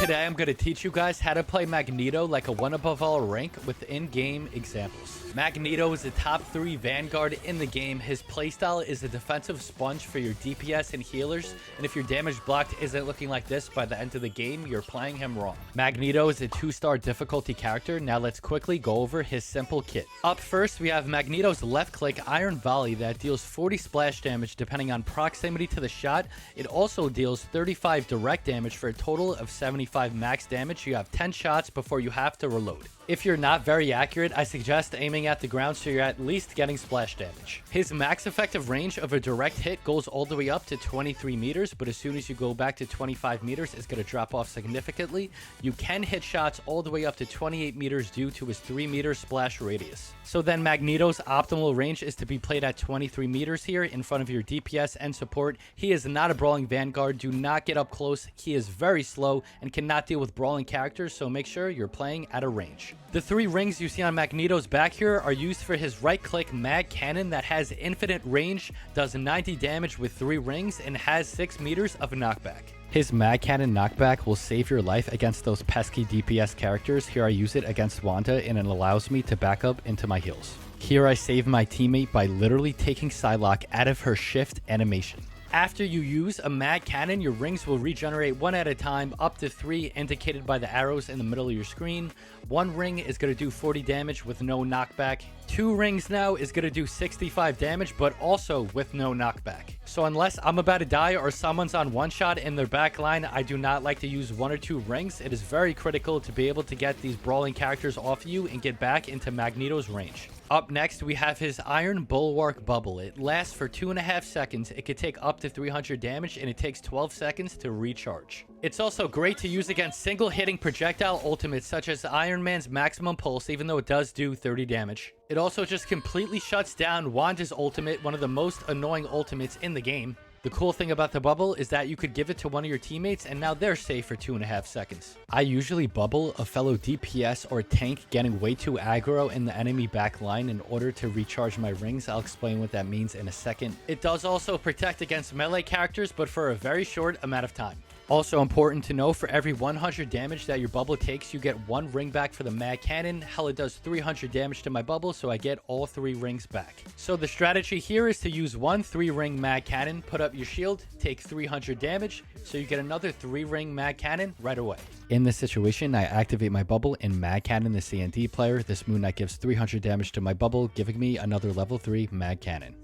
Today I'm going to teach you guys how to play Magneto like a one above all rank with in-game examples. Magneto is a top 3 Vanguard in the game. His playstyle is a defensive sponge for your DPS and healers, and if your damage blocked isn't looking like this by the end of the game, you're playing him wrong. Magneto is a 2-star difficulty character. Now let's quickly go over his simple kit. Up first, we have Magneto's left click Iron Volley that deals 40 splash damage depending on proximity to the shot. It also deals 35 direct damage for a total of 75 max damage. You have 10 shots before you have to reload. If you're not very accurate, I suggest aiming at the ground so you're at least getting splash damage. His max effective range of a direct hit goes all the way up to 23 meters, but as soon as you go back to 25 meters, it's going to drop off significantly. You can hit shots all the way up to 28 meters due to his 3-meter splash radius. So then Magneto's optimal range is to be played at 23 meters here in front of your DPS and support. He is not a brawling Vanguard. Do not get up close. He is very slow and cannot deal with brawling characters, so make sure you're playing at a range. The 3 rings you see on Magneto's back here are used for his right-click mag cannon that has infinite range, does 90 damage with 3 rings, and has 6 meters of knockback. His mag cannon knockback will save your life against those pesky DPS characters. Here I use it against Wanda, and it allows me to back up into my heals. Here I save my teammate by literally taking Psylocke out of her shift animation. After you use a mag cannon, your rings will regenerate 1 at a time, up to 3, indicated by the arrows in the middle of your screen. 1 ring is going to do 40 damage with no knockback. 2 rings now is going to do 65 damage, but also with no knockback. So unless I'm about to die or someone's on one shot in their back line, I do not like to use 1 or 2 rings. It is very critical to be able to get these brawling characters off you and get back into Magneto's range. Up next, we have his Iron Bulwark Bubble. It lasts for 2.5 seconds. It could take up to 300 damage, and it takes 12 seconds to recharge. It's also great to use against single-hitting projectile ultimates, such as Iron Man's Maximum Pulse, even though it does do 30 damage. It also just completely shuts down Wanda's ultimate, one of the most annoying ultimates in the game. The cool thing about the bubble is that you could give it to one of your teammates and now they're safe for 2.5 seconds. I usually bubble a fellow DPS or tank getting way too aggro in the enemy back line in order to recharge my rings. I'll explain what that means in a second. It does also protect against melee characters, but for a very short amount of time. Also important to know, for every 100 damage that your bubble takes, you get 1 ring back for the mag cannon. Hell, it does 300 damage to my bubble, so I get all 3 rings back. So the strategy here is to use 1 3-ring mag cannon, put up your shield, take 300 damage, so you get another 3-ring mag cannon right away. In this situation, I activate my bubble and mag cannon the CND player. This Moon Knight gives 300 damage to my bubble, giving me another level 3 mag cannon.